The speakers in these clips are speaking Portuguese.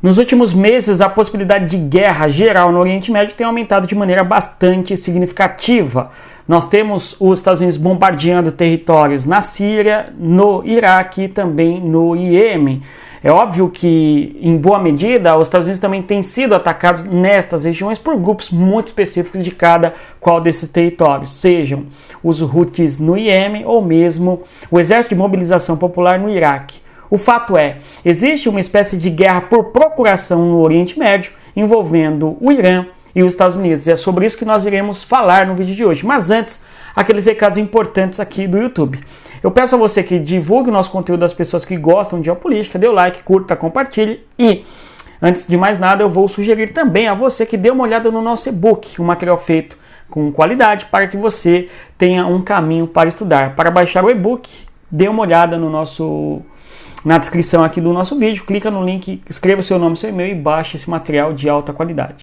Nos últimos meses, a possibilidade de guerra geral no Oriente Médio tem aumentado de maneira bastante significativa. Nós temos os Estados Unidos bombardeando territórios na Síria, no Iraque e também no Iêmen. É óbvio que, em boa medida, os Estados Unidos também têm sido atacados nestas regiões por grupos muito específicos de cada qual desses territórios, sejam os Houthis no Iêmen ou mesmo o Exército de Mobilização Popular no Iraque. O fato é, existe uma espécie de guerra por procuração no Oriente Médio envolvendo o Irã e os Estados Unidos. E é sobre isso que nós iremos falar no vídeo de hoje. Mas antes, aqueles recados importantes aqui do YouTube. Eu peço a você que divulgue o nosso conteúdo às pessoas que gostam de geopolítica, dê o like, curta, compartilhe e, antes de mais nada, eu vou sugerir também a você que dê uma olhada no nosso e-book, um material feito com qualidade para que você tenha um caminho para estudar. Para baixar o e-book, dê uma olhada na descrição aqui do nosso vídeo, clica no link, escreva o seu nome e seu e-mail e baixe esse material de alta qualidade.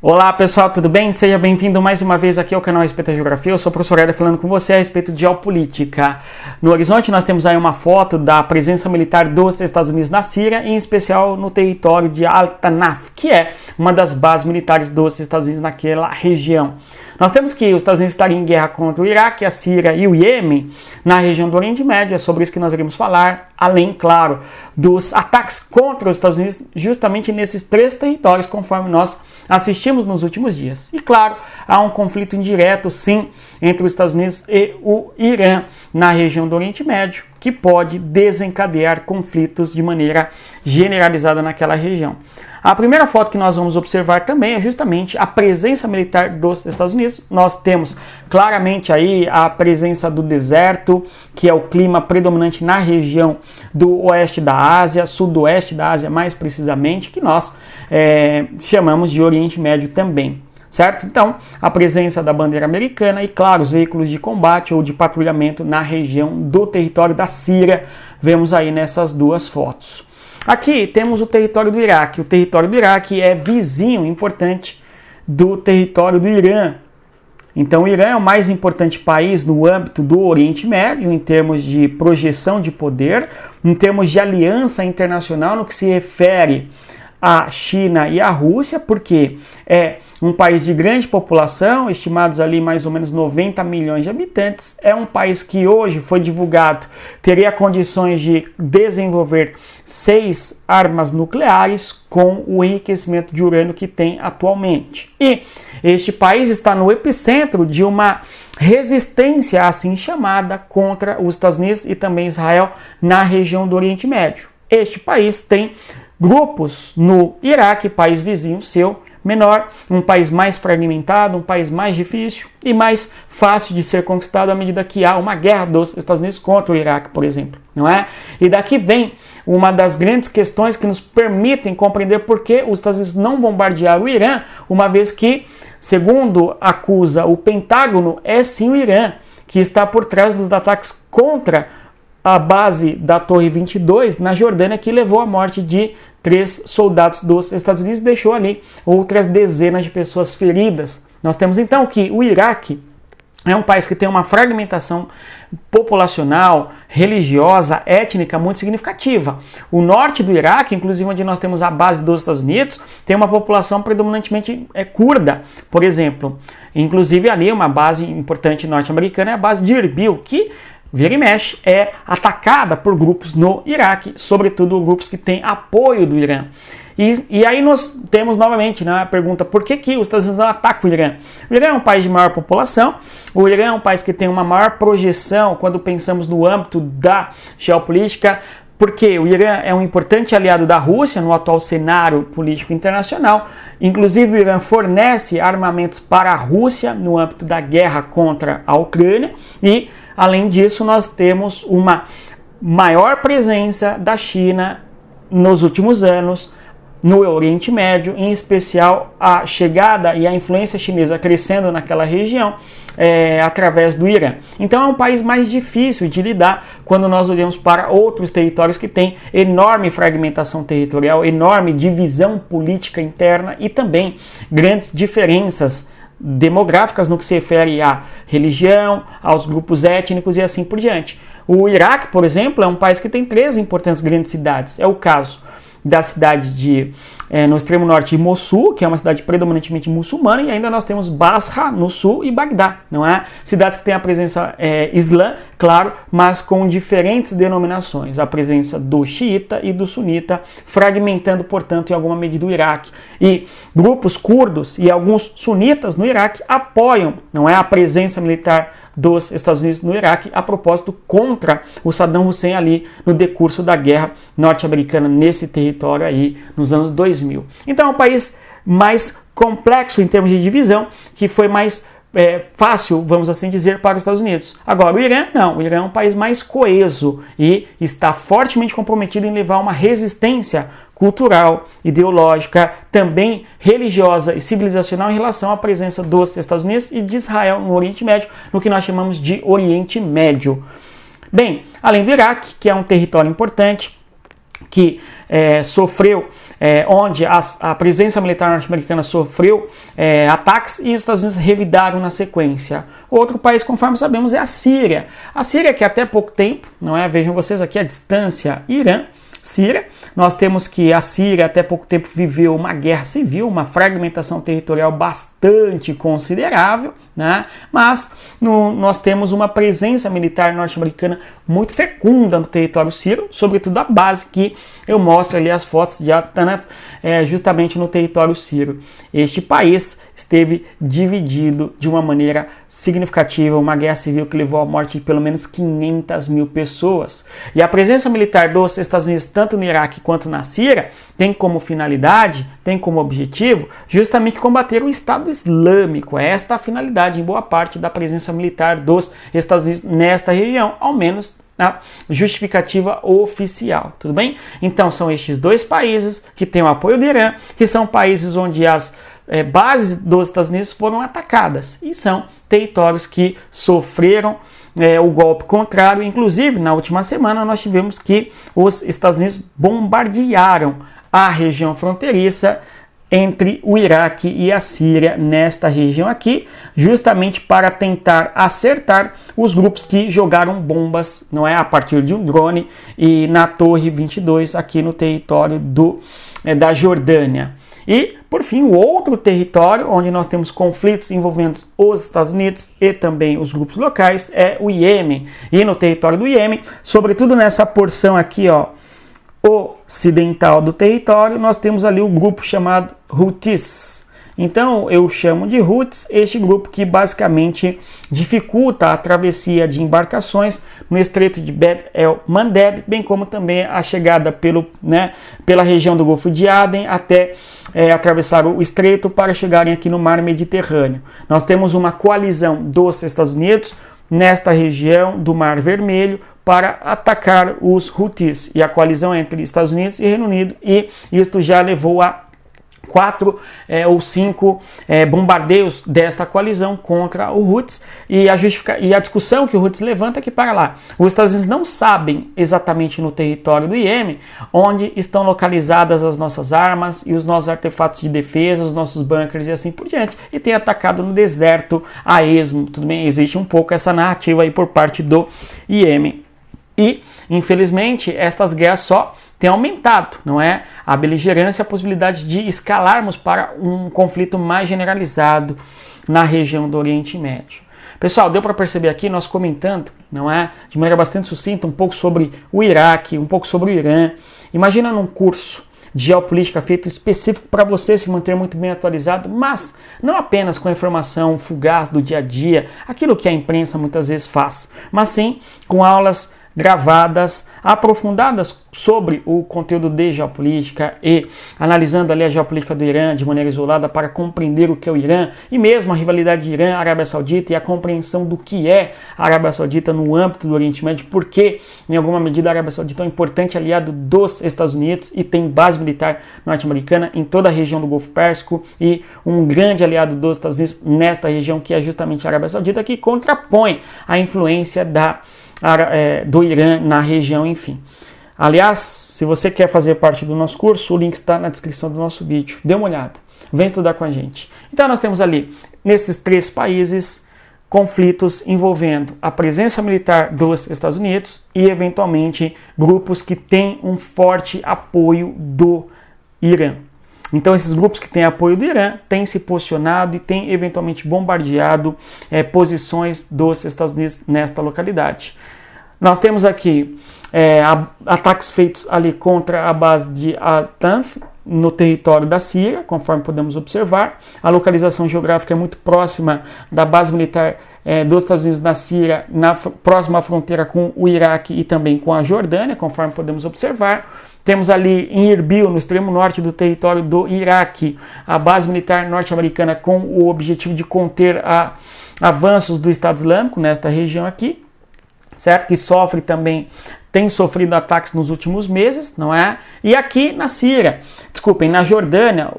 Olá pessoal, tudo bem? Seja bem-vindo mais uma vez aqui ao canal Respeito à Geografia. Eu sou o professor Éder falando com você a respeito de geopolítica. No horizonte nós temos aí uma foto da presença militar dos Estados Unidos na Síria, em especial no território de Al-Tanaf, que é uma das bases militares dos Estados Unidos naquela região. Nós temos que os Estados Unidos estariam em guerra contra o Iraque, a Síria e o Iêmen na região do Oriente Médio. É sobre isso que nós iremos falar, além, claro, dos ataques contra os Estados Unidos justamente nesses três territórios, conforme nós assistimos nos últimos dias. E, claro, há um conflito indireto, sim, entre os Estados Unidos e o Irã na região do Oriente Médio, que pode desencadear conflitos de maneira generalizada naquela região. A primeira foto que nós vamos observar também é justamente a presença militar dos Estados Unidos. Nós temos claramente aí a presença do deserto, que é o clima predominante na região do oeste da Ásia, sudoeste da Ásia mais precisamente, que nós chamamos de Oriente Médio também. Certo? Então, a presença da bandeira americana e, claro, os veículos de combate ou de patrulhamento na região do território da Síria, vemos aí nessas duas fotos. Aqui temos o território do Iraque. O território do Iraque é vizinho importante do território do Irã. Então, o Irã é o mais importante país no âmbito do Oriente Médio, em termos de projeção de poder, em termos de aliança internacional no que se refere à China e à Rússia, porque é um país de grande população, estimados ali mais ou menos 90 milhões de habitantes. É um país que hoje foi divulgado, teria condições de desenvolver 6 armas nucleares com o enriquecimento de urânio que tem atualmente. E este país está no epicentro de uma resistência assim chamada contra os Estados Unidos e também Israel na região do Oriente Médio. Este país tem grupos no Iraque, país vizinho seu, menor, um país mais fragmentado, um país mais difícil e mais fácil de ser conquistado à medida que há uma guerra dos Estados Unidos contra o Iraque, por exemplo, não é? E daqui vem uma das grandes questões que nos permitem compreender por que os Estados Unidos não bombardearam o Irã, uma vez que, segundo acusa o Pentágono, é sim o Irã que está por trás dos ataques contra a base da Torre 22 na Jordânia, que levou à morte de 3 soldados dos Estados Unidos e deixou ali outras dezenas de pessoas feridas. Nós temos então que o Iraque é um país que tem uma fragmentação populacional, religiosa, étnica muito significativa. O norte do Iraque, inclusive onde nós temos a base dos Estados Unidos, tem uma população predominantemente curda, por exemplo. Inclusive ali uma base importante norte-americana é a base de Erbil, que vira e mexe, é atacada por grupos no Iraque, sobretudo grupos que têm apoio do Irã. E aí nós temos novamente a pergunta, por que os Estados Unidos não atacam o Irã? O Irã é um país de maior população, o Irã é um país que tem uma maior projeção quando pensamos no âmbito da geopolítica, porque o Irã é um importante aliado da Rússia no atual cenário político internacional. Inclusive, o Irã fornece armamentos para a Rússia no âmbito da guerra contra a Ucrânia e, além disso, nós temos uma maior presença da China nos últimos anos no Oriente Médio, em especial a chegada e a influência chinesa crescendo naquela região através do Irã. Então é um país mais difícil de lidar quando nós olhamos para outros territórios que têm enorme fragmentação territorial, enorme divisão política interna e também grandes diferenças demográficas no que se refere à religião, aos grupos étnicos e assim por diante. O Iraque, por exemplo, é um país que tem 3 importantes grandes cidades. É o caso da cidade no extremo norte de Mossul, que é uma cidade predominantemente muçulmana, e ainda nós temos Basra no sul e Bagdá, não é? Cidades que têm a presença islã, claro, mas com diferentes denominações, a presença do xiita e do sunita, fragmentando, portanto, em alguma medida o Iraque. E grupos curdos e alguns sunitas no Iraque apoiam, não é, a presença militar dos Estados Unidos no Iraque, a propósito, contra o Saddam Hussein ali no decurso da guerra norte-americana nesse território aí nos anos 2000. Então é um país mais complexo em termos de divisão, que foi mais fácil, vamos assim dizer, para os Estados Unidos. Agora, o Irã, não. O Irã é um país mais coeso e está fortemente comprometido em levar uma resistência cultural, ideológica, também religiosa e civilizacional em relação à presença dos Estados Unidos e de Israel no Oriente Médio, no que nós chamamos de Oriente Médio. Bem, além do Iraque, que é um território importante, que sofreu, onde a presença militar norte-americana sofreu ataques e os Estados Unidos revidaram na sequência. Outro país, conforme sabemos, é a Síria. A Síria, que até pouco tempo, não é? Vejam vocês aqui a distância, Irã, Síria. Nós temos que a Síria até pouco tempo viveu uma guerra civil, uma fragmentação territorial bastante considerável, né? Mas nós temos uma presença militar norte-americana muito fecunda no território sírio, sobretudo a base que eu mostro ali as fotos de Al-Tanaf, justamente no território sírio. Este país esteve dividido de uma maneira significativa, uma guerra civil que levou à morte de pelo menos 500 mil pessoas. E a presença militar dos Estados Unidos, tanto no Iraque quanto na Síria, tem como finalidade, tem como objetivo, justamente combater o Estado Islâmico. Esta é a finalidade, em boa parte, da presença militar dos Estados Unidos nesta região, ao menos a justificativa oficial, tudo bem? Então são estes 2 países que têm o apoio do Irã, que são países onde as bases dos Estados Unidos foram atacadas e são territórios que sofreram o golpe contrário. Inclusive, na última semana nós tivemos que os Estados Unidos bombardearam a região fronteiriça entre o Iraque e a Síria, nesta região aqui, justamente para tentar acertar os grupos que jogaram bombas, não é, a partir de um drone e na Torre 22 aqui no território da Jordânia. E, por fim, o outro território onde nós temos conflitos envolvendo os Estados Unidos e também os grupos locais é o Iêmen. E no território do Iêmen, sobretudo nessa porção aqui, ó, ocidental do território, nós temos ali o grupo chamado Houthis. Então eu chamo de Houthis este grupo que basicamente dificulta a travessia de embarcações no estreito de Bab el-Mandeb, bem como também a chegada pela região do Golfo de Aden até atravessar o estreito para chegarem aqui no mar Mediterrâneo. Nós temos uma coalizão dos Estados Unidos nesta região do Mar Vermelho para atacar os Houthis, e a coalizão entre Estados Unidos e Reino Unido, e isto já levou a 4 ou 5 bombardeios desta coalizão contra o Houthis, e a discussão que o Houthis levanta é que, para lá, os Estados Unidos não sabem exatamente no território do Iêmen onde estão localizadas as nossas armas e os nossos artefatos de defesa, os nossos bunkers e assim por diante, e tem atacado no deserto a esmo. Tudo bem, existe um pouco essa narrativa aí por parte do Iêmen. E, infelizmente, estas guerras só têm aumentado, não é? A beligerância, a possibilidade de escalarmos para um conflito mais generalizado na região do Oriente Médio. Pessoal, deu para perceber aqui, nós comentando, não é? De maneira bastante sucinta, um pouco sobre o Iraque, um pouco sobre o Irã. Imagina num curso de geopolítica feito específico para você se manter muito bem atualizado, mas não apenas com a informação fugaz do dia a dia, aquilo que a imprensa muitas vezes faz, mas sim com aulas gravadas, aprofundadas sobre o conteúdo de geopolítica e analisando ali a geopolítica do Irã de maneira isolada para compreender o que é o Irã e mesmo a rivalidade de Irã-Arábia Saudita e a compreensão do que é a Arábia Saudita no âmbito do Oriente Médio, porque em alguma medida a Arábia Saudita é um importante aliado dos Estados Unidos e tem base militar norte-americana em toda a região do Golfo Pérsico e um grande aliado dos Estados Unidos nesta região que é justamente a Arábia Saudita, que contrapõe a influência do Irã na região, enfim. Aliás, se você quer fazer parte do nosso curso, o link está na descrição do nosso vídeo. Dê uma olhada, vem estudar com a gente. Então nós temos ali nesses 3 países, conflitos envolvendo a presença militar dos Estados Unidos e, eventualmente, grupos que têm um forte apoio do Irã. Então, esses grupos que têm apoio do Irã têm se posicionado e têm, eventualmente, bombardeado posições dos Estados Unidos nesta localidade. Nós temos aqui ataques feitos ali contra a base de Al-Tanf, no território da Síria, conforme podemos observar. A localização geográfica é muito próxima da base militar dos Estados Unidos na Síria, próxima à fronteira com o Iraque e também com a Jordânia, conforme podemos observar. Temos ali em Erbil, no extremo norte do território do Iraque, a base militar norte-americana com o objetivo de conter avanços do Estado Islâmico nesta região aqui, certo? Que sofre também, tem sofrido ataques nos últimos meses, não é? E aqui na Síria, na Jordânia,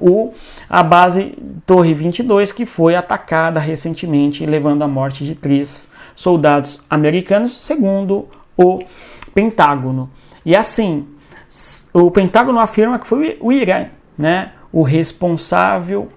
a base Torre 22, que foi atacada recentemente, levando à morte de 3 soldados americanos, segundo o Pentágono. E assim, o Pentágono afirma que foi o Irã, né, o responsável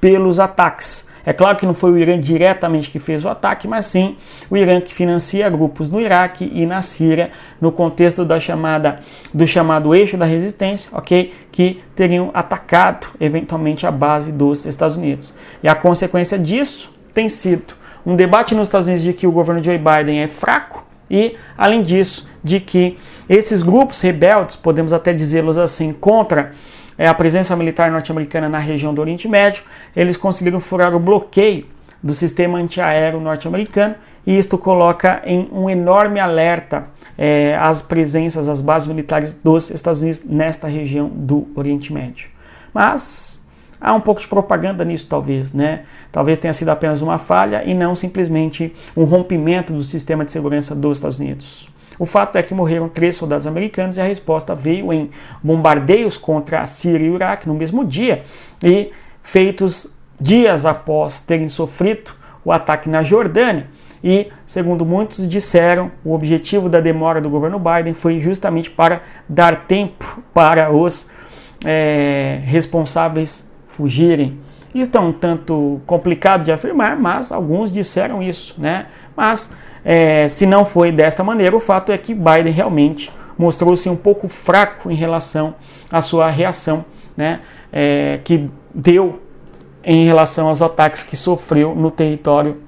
pelos ataques. É claro que não foi o Irã diretamente que fez o ataque, mas sim o Irã que financia grupos no Iraque e na Síria, no contexto do chamado eixo da resistência, ok? Que teriam atacado eventualmente a base dos Estados Unidos. E a consequência disso tem sido um debate nos Estados Unidos de que o governo Joe Biden é fraco e, além disso, de que esses grupos rebeldes, podemos até dizê-los assim, contra a presença militar norte-americana na região do Oriente Médio, eles conseguiram furar o bloqueio do sistema antiaéreo norte-americano e isto coloca em um enorme alerta as bases militares dos Estados Unidos nesta região do Oriente Médio. Mas há um pouco de propaganda nisso, talvez, né? Talvez tenha sido apenas uma falha e não simplesmente um rompimento do sistema de segurança dos Estados Unidos. O fato é que morreram 3 soldados americanos e a resposta veio em bombardeios contra a Síria e o Iraque no mesmo dia e feitos dias após terem sofrido o ataque na Jordânia. E, segundo muitos disseram, o objetivo da demora do governo Biden foi justamente para dar tempo para os responsáveis fugirem. Isso é um tanto complicado de afirmar, mas alguns disseram isso, né? Mas se não foi desta maneira, o fato é que Biden realmente mostrou-se um pouco fraco em relação à sua reação, né, que deu em relação aos ataques que sofreu no território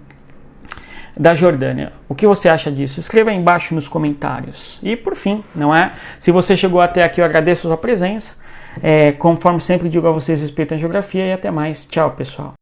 da Jordânia. O que você acha disso? Escreva aí embaixo nos comentários. E por fim, não é? Se você chegou até aqui, eu agradeço a sua presença. Conforme sempre digo a vocês, respeitem a geografia e até mais. Tchau, pessoal.